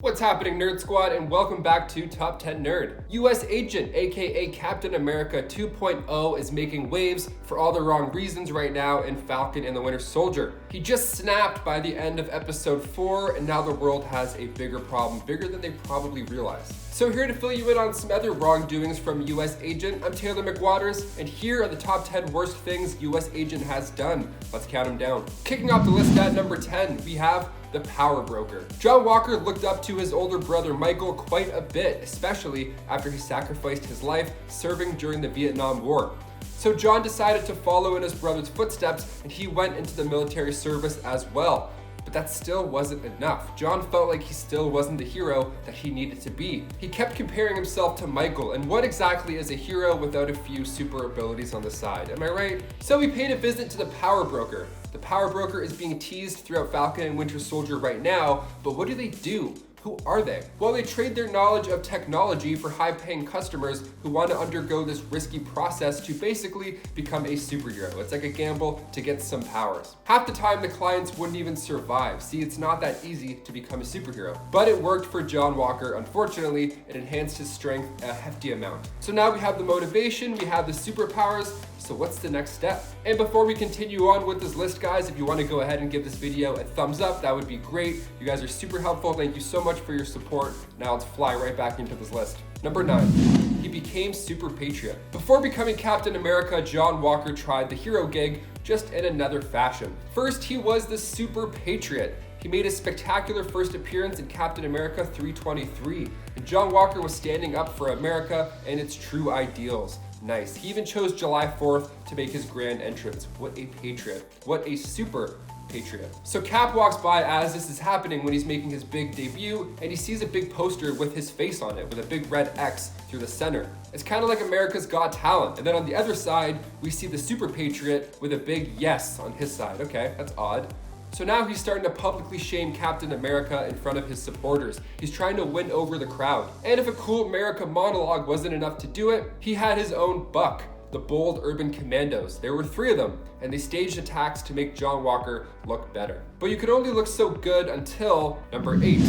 What's happening, Nerd Squad, and welcome back to Top 10 Nerd. US Agent, aka Captain America 2.0, is making waves for all the wrong reasons right now in Falcon and the Winter Soldier. He just snapped by the end of episode 4, and now the world has a bigger problem, bigger than they probably realized. So here to fill you in on some other wrongdoings from US Agent, I'm Taylor McWatters, and here are the top 10 worst things US Agent has done. Let's count them down. Kicking off the list at number 10, we have the power broker. John Walker looked up to his older brother Michael quite a bit, especially after he sacrificed his life serving during the Vietnam War. So John decided to follow in his brother's footsteps, and he went into the military service as well. But that still wasn't enough. John felt like he still wasn't the hero that he needed to be. He kept comparing himself to Michael, and what exactly is a hero without a few super abilities on the side, am I right? So he paid a visit to the power broker. The power broker is being teased throughout Falcon and Winter Soldier right now, but what do? Who are they? Well, they trade their knowledge of technology for high-paying customers who want to undergo this risky process to basically become a superhero. It's like a gamble to get some powers. Half the time, the clients wouldn't even survive. See, it's not that easy to become a superhero. But it worked for John Walker. Unfortunately, it enhanced his strength a hefty amount. So now we have the motivation, we have the superpowers. So what's the next step? And before we continue on with this list, guys, if you want to go ahead and give this video a thumbs up, that would be great. You guys are super helpful. Thank you so much for your support. Now let's fly right back into this list. Number 9, he became Super Patriot. Before becoming Captain America, John Walker tried the hero gig, just in another fashion. First, he was the Super Patriot. He made a spectacular first appearance in Captain America 323, and John Walker was standing up for America and its true ideals. Nice. He even chose July 4th to make his grand entrance. What a patriot. What a super patriot. So Cap walks by as this is happening when he's making his big debut, and he sees a big poster with his face on it with a big red X through the center. It's kind of like America's Got Talent. And then on the other side, we see the super patriot with a big yes on his side. Okay, that's odd. So now he's starting to publicly shame Captain America in front of his supporters. He's trying to win over the crowd. And if a cool America monologue wasn't enough to do it, he had his own buck, the Bold Urban Commandos. There were 3 of them, and they staged attacks to make John Walker look better. But you could only look so good until number 8.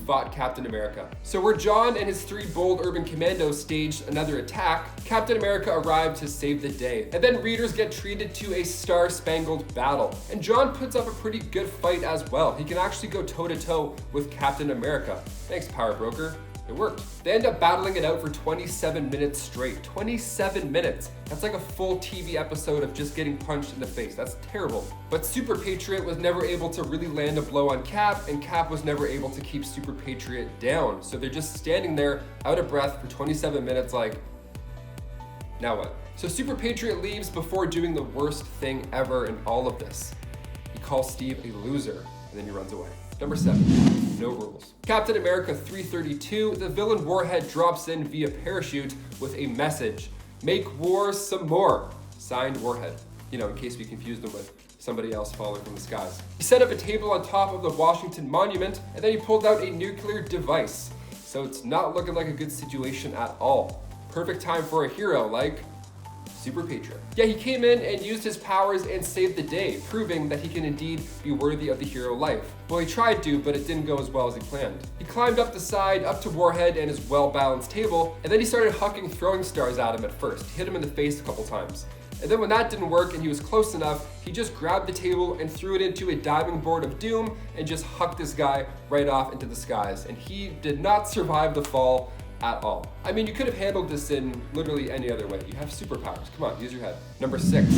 Fought Captain America. So where John and his 3 bold urban commandos staged another attack, Captain America arrived to save the day. And then readers get treated to a star-spangled battle. And John puts up a pretty good fight as well. He can actually go toe-to-toe with Captain America. Thanks, Power Broker. It worked. They end up battling it out for 27 minutes straight. 27 minutes. That's like a full TV episode of just getting punched in the face. That's terrible. But Super Patriot was never able to really land a blow on Cap, and Cap was never able to keep Super Patriot down. So they're just standing there out of breath for 27 minutes like, now what? So Super Patriot leaves before doing the worst thing ever in all of this. He calls Steve a loser, and then he runs away. Number 7, no rules. Captain America 332, the villain Warhead drops in via parachute with a message. Make war some more. Signed, Warhead. You know, in case we confused him with somebody else falling from the skies. He set up a table on top of the Washington Monument, and then he pulled out a nuclear device. So it's not looking like a good situation at all. Perfect time for a hero like Super Patriot. Yeah, he came in and used his powers and saved the day, proving that he can indeed be worthy of the hero life. Well, he tried to, but it didn't go as well as he planned. He climbed up the side, up to Warhead and his well-balanced table, and then he started hucking throwing stars at him at first. He hit him in the face a couple times. And then when that didn't work and he was close enough, he just grabbed the table and threw it into a diving board of doom and just hucked this guy right off into the skies. And he did not survive the fall at all. I mean, you could have handled this in literally any other way. You have superpowers. Come on, use your head. Number 6,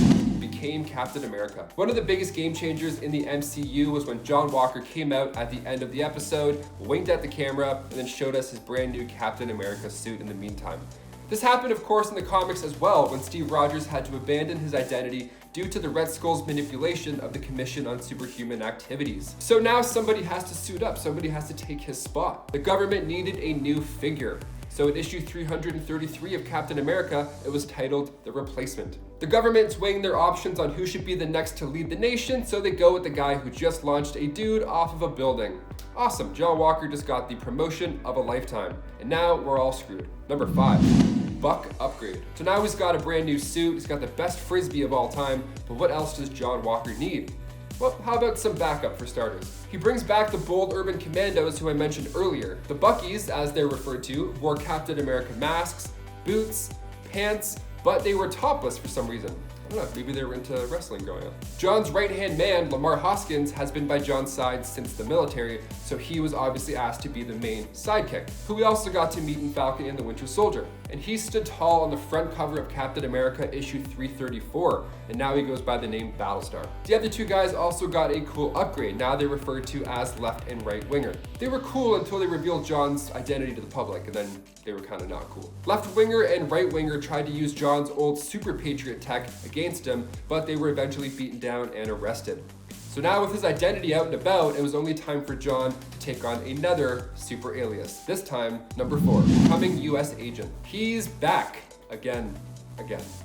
became Captain America. One of the biggest game changers in the MCU was when John Walker came out at the end of the episode, winked at the camera, and then showed us his brand new Captain America suit in the meantime. This happened, of course, in the comics as well, when Steve Rogers had to abandon his identity due to the Red Skull's manipulation of the Commission on Superhuman Activities. So now somebody has to suit up, somebody has to take his spot. The government needed a new figure. So in issue 333 of Captain America, it was titled The Replacement. The government's weighing their options on who should be the next to lead the nation, so they go with the guy who just launched a dude off of a building. Awesome, John Walker just got the promotion of a lifetime. And now we're all screwed. Number 5, Buck upgrade. So now he's got a brand new suit, he's got the best frisbee of all time, but what else does John Walker need? Well, how about some backup for starters? He brings back the bold urban commandos who I mentioned earlier. The Buckies, as they're referred to, wore Captain America masks, boots, pants, but they were topless for some reason. I don't know, maybe they were into wrestling growing up. John's right-hand man, Lamar Hoskins, has been by John's side since the military, so he was obviously asked to be the main sidekick, who we also got to meet in Falcon and the Winter Soldier. And he stood tall on the front cover of Captain America issue 334, and now he goes by the name Battlestar. The other two guys also got a cool upgrade. Now they're referred to as left and right winger. They were cool until they revealed John's identity to the public, and then they were kind of not cool. Left winger and right winger tried to use John's old super patriot tech against him, but they were eventually beaten down and arrested. So now with his identity out and about, it was only time for John to take on another super alias. This time, number 4, becoming US agent. He's back again.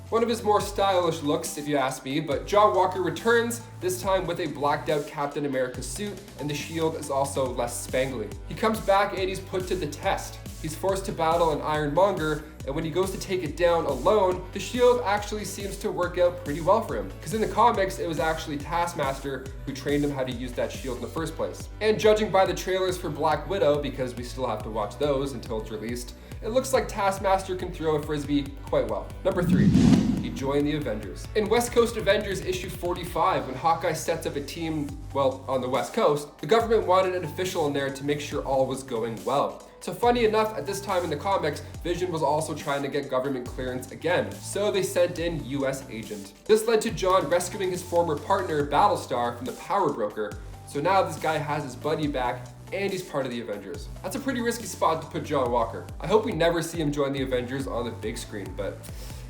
One of his more stylish looks, if you ask me, but John Walker returns, this time with a blacked out Captain America suit, and the shield is also less spangly. He comes back and he's put to the test. He's forced to battle an Ironmonger, and when he goes to take it down alone, the shield actually seems to work out pretty well for him. Because in the comics, it was actually Taskmaster who trained him how to use that shield in the first place. And judging by the trailers for Black Widow, because we still have to watch those until it's released, it looks like Taskmaster can throw a frisbee quite well. Number 3, he joined the Avengers. In West Coast Avengers issue 45, when Hawkeye sets up a team, well, on the West Coast, the government wanted an official in there to make sure all was going well. So funny enough, at this time in the comics, Vision was also trying to get government clearance again, so they sent in US agent. This led to John rescuing his former partner, Battlestar, from the power broker, so now this guy has his buddy back, and he's part of the Avengers. That's a pretty risky spot to put John Walker. I hope we never see him join the Avengers on the big screen, but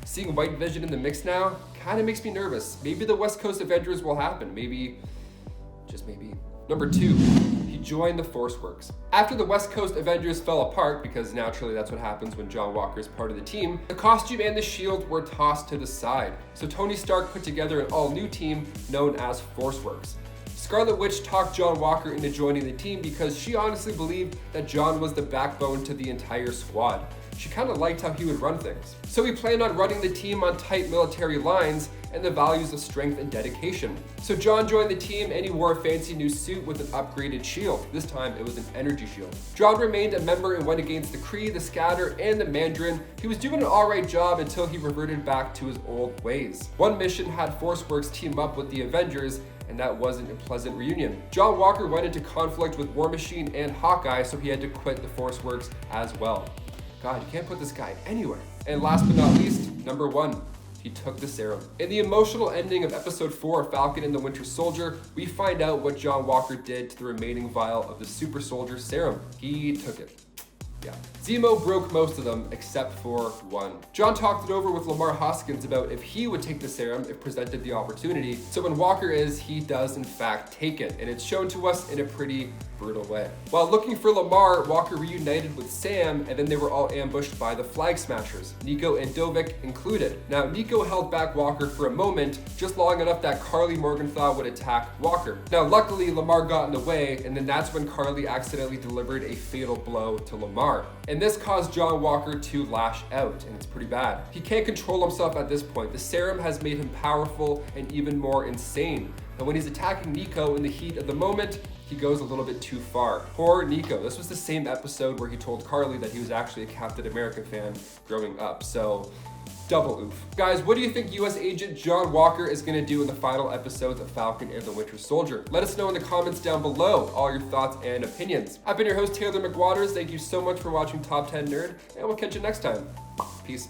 seeing White Vision in the mix now kind of makes me nervous. Maybe the West Coast Avengers will happen, maybe, just maybe. Number 2, he joined the Force Works. After the West Coast Avengers fell apart, because naturally that's what happens when John Walker is part of the team, the costume and the shield were tossed to the side. So Tony Stark put together an all-new team known as Force Works. Scarlet Witch talked John Walker into joining the team because she honestly believed that John was the backbone to the entire squad. She kind of liked how he would run things. So he planned on running the team on tight military lines and the values of strength and dedication. So John joined the team and he wore a fancy new suit with an upgraded shield. This time it was an energy shield. John remained a member and went against the Kree, the Scatter, and the Mandarin. He was doing an alright job until he reverted back to his old ways. One mission had Force Works team up with the Avengers, and that wasn't a pleasant reunion. John Walker went into conflict with War Machine and Hawkeye, so he had to quit the Force Works as well. God, you can't put this guy anywhere. And last but not least, number 1, he took the serum. In the emotional ending of episode 4 of Falcon and the Winter Soldier, we find out what John Walker did to the remaining vial of the super soldier serum. He took it. Yeah. Zemo broke most of them except for one. John talked it over with Lamar Hoskins about if he would take the serum if presented the opportunity. So when Walker he does in fact take it, and it's shown to us in a pretty brutal way. While looking for Lamar, Walker reunited with Sam, and then they were all ambushed by the Flag Smashers, Nico and Dovik included. Now, Nico held back Walker for a moment, just long enough that Carly Morgenthau would attack Walker. Now, luckily, Lamar got in the way, and then that's when Carly accidentally delivered a fatal blow to Lamar. And this caused John Walker to lash out, and it's pretty bad. He can't control himself at this point. The serum has made him powerful and even more insane. And when he's attacking Nico in the heat of the moment, he goes a little bit too far. Poor Nico. This was the same episode where he told Carly that he was actually a Captain America fan growing up. So, double oof. Guys, what do you think US Agent John Walker is going to do in the final episodes of Falcon and the Winter Soldier? Let us know in the comments down below all your thoughts and opinions. I've been your host, Taylor McWatters. Thank you so much for watching Top 10 Nerd, and we'll catch you next time. Peace.